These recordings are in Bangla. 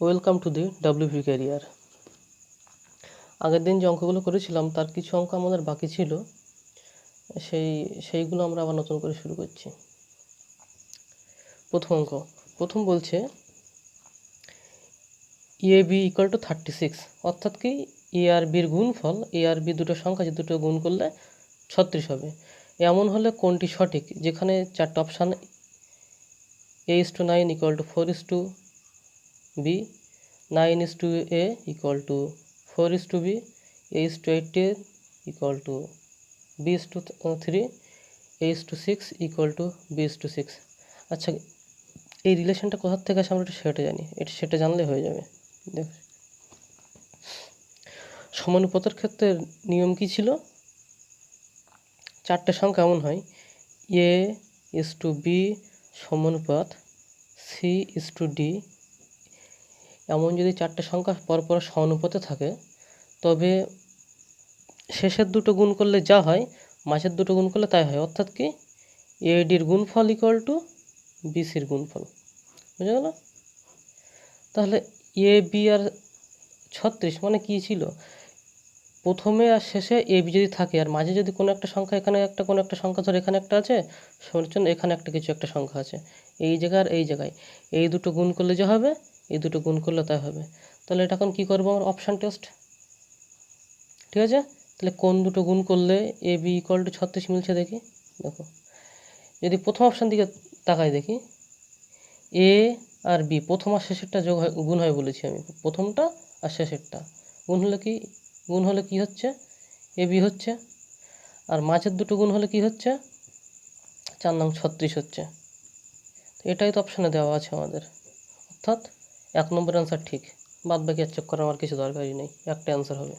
Welcome to the WP career. আগের দিন যে অঙ্কগুলো করেছিলাম তার কিছু অঙ্ক আমাদের বাকি ছিল, সেইগুলো আমরা আবার নতুন করে শুরু করছি। প্রথম বলছে এ বি ইকুয়াল টু 36, অর্থাৎ কি এ আর বির গুণফল, এ আর বি দুটো সংখ্যা যে দুটো গুণ করলে 36 হবে। এমন হলে কোনটি সঠিক? যেখানে চারটে option a:9 equal to 4:b, 9:a equal to 4:b, a:8 equal to b:3, a:6 equal to b:6। আচ্ছা, এই রিলেশনটা কোথার থেকে আসে আমরা একটু সেটা জানি, সেটা জানলে হয়ে যাবে। দেখ, সমানুপাতের ক্ষেত্রে নিয়ম কি ছিল? চারটে সংখ্যা এমন হয় a:b সমানুপাত c:d, এমন যদি চারটে সংখ্যা পরপর সমানুপাতে থাকে তবে শেষের দুটো গুণ করলে যা হয় মাঝের দুটো গুণ করলে তাই হয়, অর্থাৎ কি এডির গুণফল ইকুয়াল টু বিসির গুণফল। বুঝে গেল? তাহলে এ বি আর 36 মানে কি ছিল? প্রথমে আর শেষে এ বি যদি থাকে আর মাঝে যদি কোনো একটা সংখ্যা, এখানে একটা কোনো একটা সংখ্যা, ধর এখানে একটা আছে, জন্য এখানে একটা কিছু একটা সংখ্যা আছে, এই জায়গায় আর এই জায়গায়, এই দুটো গুণ করলে যা হবে এই দুটো গুণ করলে তাই হবে। তাহলে এটা এখন কী করবো? আমরা অপশান টেস্ট, ঠিক আছে? তাহলে কোন দুটো গুণ করলে এ বি ইকুয়াল টু 36 মিলছে দেখি। দেখো, যদি প্রথম অপশান দিকে তাকাই দেখি, এ আর বি প্রথম আর শেষেরটা যোগ হয়, গুণ হয় বলেছি আমি, প্রথমটা আর শেষেরটা গুণ হলে কি হচ্ছে? এ বি হচ্ছে। আর মাঝের দুটো গুণ হলে কি হচ্ছে? 4×9 = 36 হচ্ছে। এটাই তো অপশানে দেওয়া আছে আমাদের, অর্থাৎ 1 নম্বর অ্যান্সার ঠিক। বাদ বাকি আর চেক করার আমার কিছু দরকারই নেই, একটা অ্যান্সার হবে।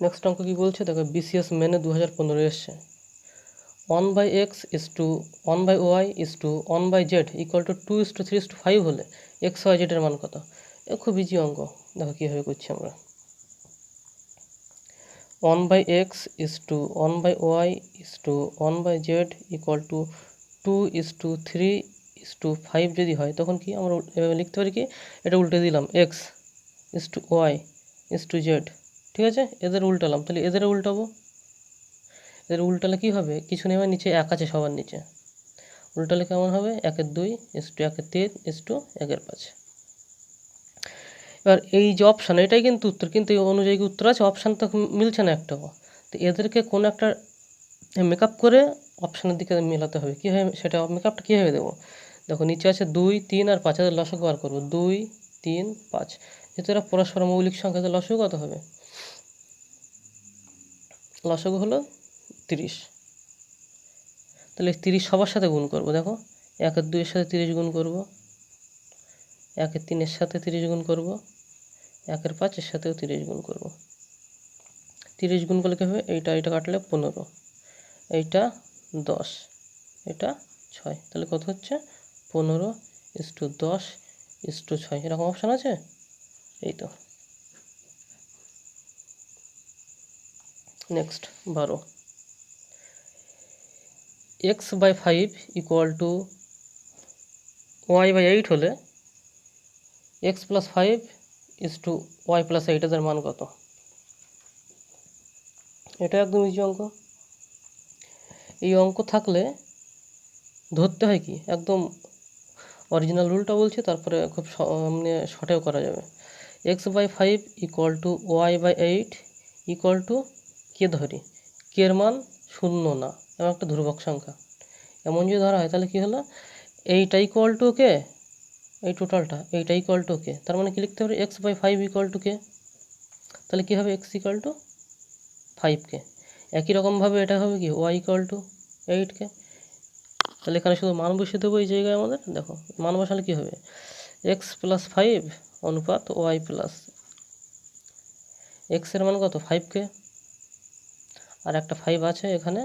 নেক্সট অঙ্ক কি বলছে দেখো, বিসিএস মেনে 2015 এসছে। 1/x is to 1/y is to 1/z equal to 2:3:5 হলে এক্স ওয়াই জেড এর মান কত? এ খুব ইজি অঙ্ক, দেখো কীভাবে করছি আমরা। 1/x is to 1/y is to 1/z equal to 2:3:5 যদি হয় তখন কি আমরা এভাবে লিখতে পারি, কি এটা উল্টে দিলাম, x is to y is to z, ঠিক আছে? এদের উল্টালাম, তাহলে এদের উল্টাবো, এদের উল্টালে কী হবে? কিছু নেমে নিচে 1 আছে সবার নিচে, উল্টালে কেমন হবে? 1/2 is to 1/3 is to 1/5। এবার এই যে অপশান, এটাই কিন্তু উত্তর, কিন্তু এই অনুযায়ী উত্তর আছে, অপশান তো মিলছে না একটাও। তো এদেরকে কোনো একটা মেকআপ করে অপশানের দিকে মেলাতে হবে। কীভাবে সেটা মেকআপটা কীভাবে দেবো? দেখো, নিচে আছে 2, 3 আর 5, এদের লসাগু বার করবো। 2, 3, 5, যেহেতু এরা পরস্পর মৌলিক সংখ্যা, এদের লসাগু কত হবে? লসাগু হলো 30। তাহলে 30 সবার সাথে গুণ করবো। দেখো, 1/2 এর সাথে 30 গুণ করবো, 1/3 এর সাথে 30 গুণ করবো, 1/5 এর সাথেও 30 গুণ করবো। 30 গুণ করলে কী হবে? এইটা কাটলে 15, এইটা 10, এটা 6, তাহলে কত হচ্ছে? 15:10:6, এরকম অপশান আছে, এই তো। Next 12, x/5 equal to y/8 হলে x+5 is to y+8 এদের মান কত? এটা একদম ইজি অঙ্ক। এই অঙ্ক থাকলে ধরতে হয় কি, একদম অরিজিনাল রুলটা বলছি, তারপরে খুব মানে শর্টেও করা যাবে। x/5 equal to y/8 equal to, কে ধরি? কে এর মান 0 না, এবং একটা ধ্রুবক সংখ্যা। এমন যদি ধরা হয় তাহলে কি হলো? এইটা ইকুয়াল টু কে, এই টোটালটা, এইটা ইকুয়াল টু কে, তার মানে কি লিখতে পারি? x/5 ইকুয়াল টু কে। তাহলে কী হবে? x ইকুয়াল টু 5কে। একই রকমভাবে এটা হবে কি, y ইকুয়াল টু 8কে। তাহলে এখানে শুধু মান বসিয়ে দেবো এই জায়গায় আমাদের। দেখো, মান বসালে কী হবে? x+5 অনুপাত y প্লাস, এক্সের মান কত? 5কে, আর একটা 5 আছে এখানে,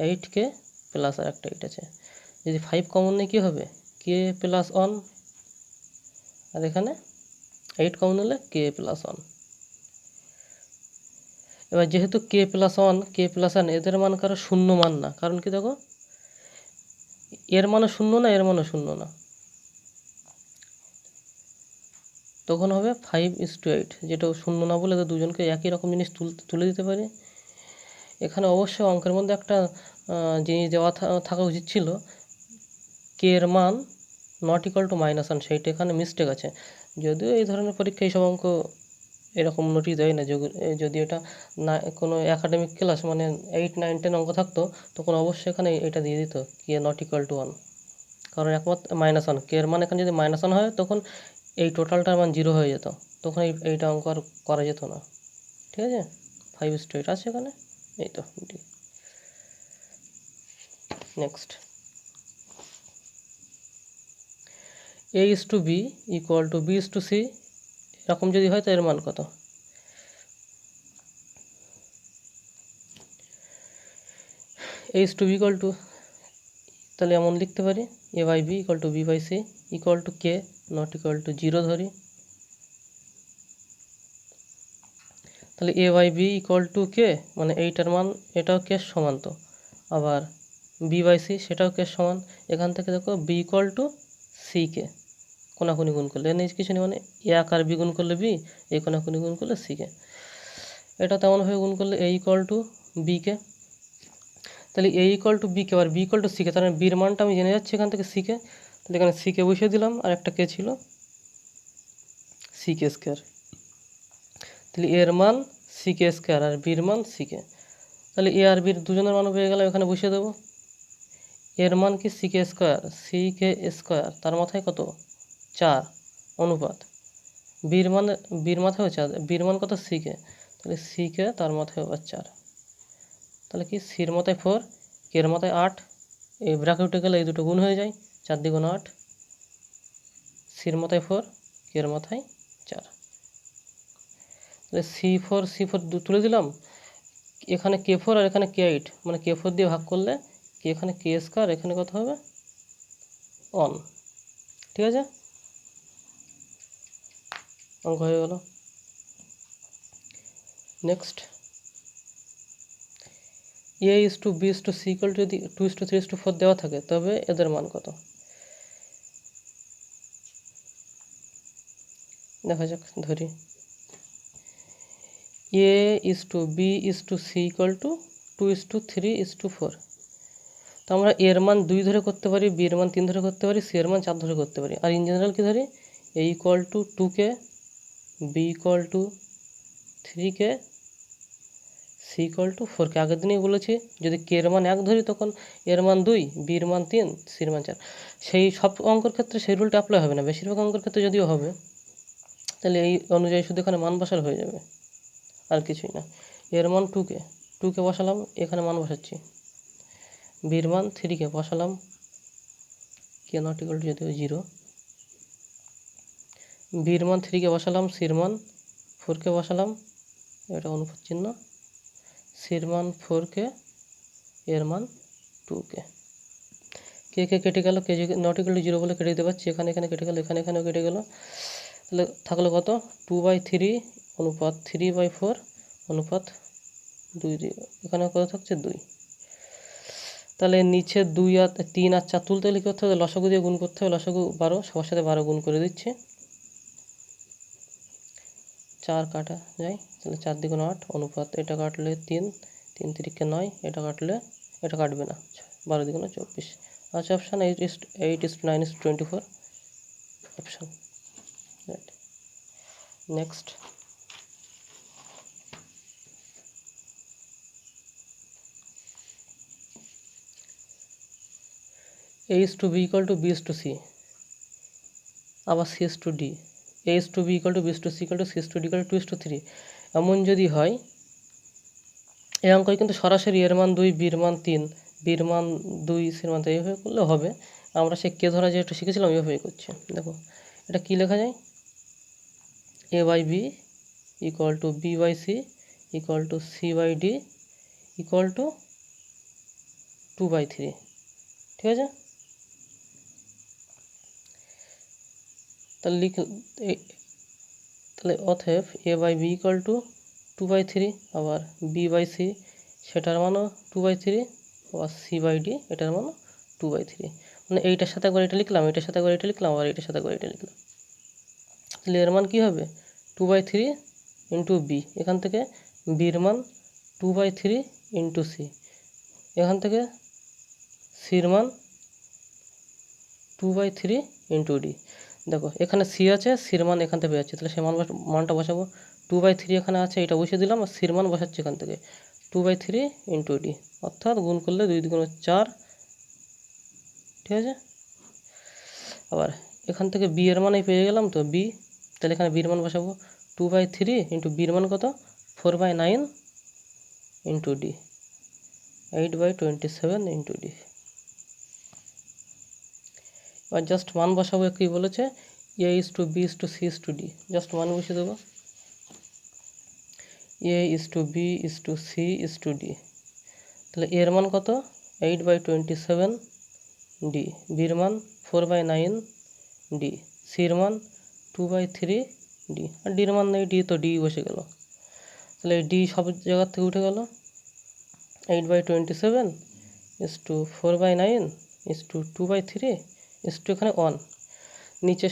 8কে প্লাস আর একটা 8 আছে। যদি 5 কমন নেই কী হবে? কে প্লাস 1, আর এখানে 8 কমন হলে কে প্লাস 1। এবার যেহেতু k+1 k+1 এদের মান কারো শূন্য মান না, কারণ কি দেখো এর মানও শূন্য না এর মানও শূন্য না, তখন হবে 5:8, যেটা শূন্য না বলে দুজনকে একই রকম জিনিস তুলে দিতে পারি। এখানে অবশ্যই অঙ্কের মধ্যে একটা জিনিস দেওয়া থাকা উচিত ছিল, কে এর মান নট ইকুয়াল টু -1, সেইটা এখানে মিস্টেক আছে। যদিও এই ধরনের পরীক্ষা এইসব অঙ্ক এরকম নোটিশ দেয় না, যদি এটা না কোনো একাডেমিক ক্লাস মানে 8, 9, 10 অঙ্ক থাকতো তখন অবশ্যই এখানে এটা দিয়ে দিত কে নট ইকুয়াল টু 1, কারণ একমাত্র -1, কে এর মান এখানে যদি -1 হয় তখন এই টোটালটার মান 0 হয়ে যেত, তখন এইটা অঙ্ক আর করা যেত না। ঠিক আছে, 5:8 আছে এখানে, এই তো। Next, a:b equal to b:c এরকম যদি হয় তো এর মান কত? a:b ইকুয়াল টু, তাহলে এমন লিখতে পারি a/b equal to b/c equal to k not equal to 0 ধরি, তাহলে a/b ইকুয়াল টু k মানে এইটার মান এটাও k সমান, তো আবার b/c সেটাও k সমান। এখান থেকে দেখো b ইকুয়াল টু c কে কোনাকুনি গুণ করলে এর কিছু নেই, মানে এক আর b গুণ করলে b, এই কোনাকুনি গুণ করলে c কে, এটা তেমনভাবে গুণ করলে a ইকুয়াল টু b কে, তাহলে a ইকুয়াল টু b কে আবার b ইকুয়াল টু c কে, তাহলে b এর মানটা আমি জেনে যাচ্ছি এখান থেকে c কে, তাহলে এখানে c কে বসিয়ে দিলাম আর একটা k ছিল c², তাহলে এর মান c² আর b এর মান c কে, তাহলে a আর b এর দুজনের মান পেয়ে গেলাম, এখানে বসিয়ে দেবো। এর মান কি c², তার মাথায় কত 4 অনুপাত বির মাথায় 4, বির মান কত c কে, তাহলে c কে তার মাথায় আবার 4, তাহলে কি c এর মাথায় 4 k এর মাথায় 8, এই ব্র্যাকেটে গেলে এই দুটো গুণ হয়ে যায়, 4 × 8, c এর মাথায় 4 k এর মাথায় 4, তাহলে c4 তুলে দিলাম, এখানে k4 আর এখানে k8, মানে k4 দিয়ে ভাগ করলে কি এখানে k², এখানে কত হবে 1। ঠিক আছে, অঙ্ক হয়ে গেল। নেক্সট, a:b:c ইকুয়াল যদি 2:3:4 দেওয়া থাকে তবে এদের মান কত? দেখা যাক, ধরি a:b:c ইকুয়াল টু 2:3:4, তো আমরা এর মান 2 ধরে করতে পারি, বি এর মান 3 ধরে করতে পারি, সি এর মান 4 ধরে করতে পারি, আর ইন জেনারেল কি ধরি a equal to 2k, b equal to 3k, c equal to 4k। আগের দিনই বলেছি যদি k এর মান 1 ধরি তখন এর মান 2, b এর মান 3, c এর মান 4। সেই সব অঙ্কের ক্ষেত্রে সেই রুলটা অ্যাপ্লাই হবে না, বেশিরভাগ অঙ্কের ক্ষেত্রে যদিও হবে, তাহলে এই অনুযায়ী শুধু এখানে মান বসালে হয়ে যাবে, আর কিছুই না। এর মান 2k বসালাম, এখানে মান বসাচ্ছি, b এর মান 3k বসালাম, k নট ইকুয়াল টু যদিও 0, b এর মান 3k বসালাম, c এর মান 4k বসালাম, এটা অনুপাত চিহ্ন, c এর মান 4k, এর মান 2k, কে কেটে গেল, কে নট ইকুয়াল টু 0 বলে কেটে দিতে পারছি, এখানে কেটে গেল, এখানেও কেটে গেল, তাহলে থাকলো কত 2/3 অনুপাত 3/4 অনুপাত 2, এখানে কত থাকছে 2। তাহলে নিচে 2 আর 3 আর 4 তুলতে হলে কি করতে হবে, লসাগু দিয়ে গুণ করতে হবে, লসাগু 12, সবার সাথে 12 গুণ করে দিচ্ছে, 4 কাটা যায়, তাহলে 4 × 8 অনুপাত এটা কাটলে 3, 3 × 3 = 9, এটা কাটলে এটা কাটবে না, 12 × 24। আচ্ছা, option 8:9:24 option, right. Next, a:b equal to b:c আবার c:d, a:b equal to b:c equal to c:d equal to 2:3, এমন যদি হয় এই অঙ্কই কিন্তু সরাসরি এর মান 2, বির মান 3, বির মান 2, সির মান 3 এইভাবে করলে হবে। আমরা সে কে ধরা যেটা শিখেছিলাম এইভাবেই করছি। দেখো এটা কি লেখা যায়, a/b equal to b/c equal to c/d equal to 2/3। ঠিক আছে, তাহলে তাহলে অতএব a/b ইকুয়াল টু 2/3, আবার b/c সেটার মানও 2/3, আবার c/d এটার মানও 2/3। মানে এইটার সাথে একবার এটা লিখলাম, এটার সাথে একবার এটা লিখলাম, আবার এটার সাথে একবার এটা লিখলাম। তাহলে এর মান কী হবে? 2/3 ইন্টু বি। এখান থেকে বির মান 2/3 ইন্টু সি। এখান থেকে সির মান 2/3 ইন্টু ডি। দেখো এখানে সি আছে, সির মান এখান থেকে যাচ্ছে, তাহলে সে মানটা বসাবো। 2/3 এখানে আছে, এটা বসিয়ে দিলাম, আর সির মান বসাচ্ছি এখান থেকে 2/3 ইন্টু ডি, অর্থাৎ গুণ করলে 2 2 4। ঠিক আছে, আবার এখান থেকে বি এর মানই পেয়ে গেলাম তো বি, তাহলে এখানে বির মান বসাবো 2/3 ইন্টু বির মান কত 4/9 ইন্টু ডি, 8/27 ইন্টু ডি। এবার জাস্ট মান বসাবো, কী বলেছে a/b/c/d, জাস্ট মান বসিয়ে দেবো a/b/c/d। তাহলে এর মান কত 8/27 ডি, বির মান 4/9 ডি, সির মান 2/3 ডি, আর ডির মান নেই, ডি তো ডি বসে গেল। তাহলে এই ডি সব জায়গার থেকে উঠে গেল। 8/27 4/9 2/3 এখানে 1, নিচে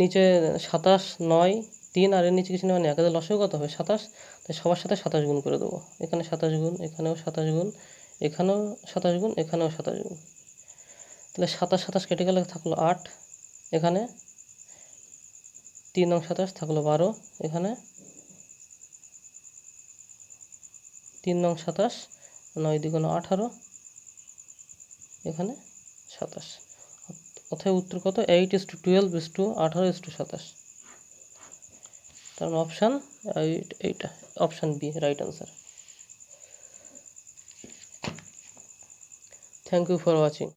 নিচে 27, 9, 3, আর এর নিচে কিছু নেই, একাদের লসও কত হবে 27, তাই সবার সাথে 27 গুণ করে দেবো। এখানে 27 গুণ, এখানেও 27 গুণ, এখানেও 27 গুণ, এখানেও 27 গুণ। তাহলে 27 27 কেটে গেলে থাকলো 8, এখানে 3 নং 27 থাকলো 12, এখানে 3 নং 27, 9 2 18, এখানে 27। অতএব উত্তর কত 8:12:18:27। তার অপশান এইটা, option B right answer. Thank you for watching.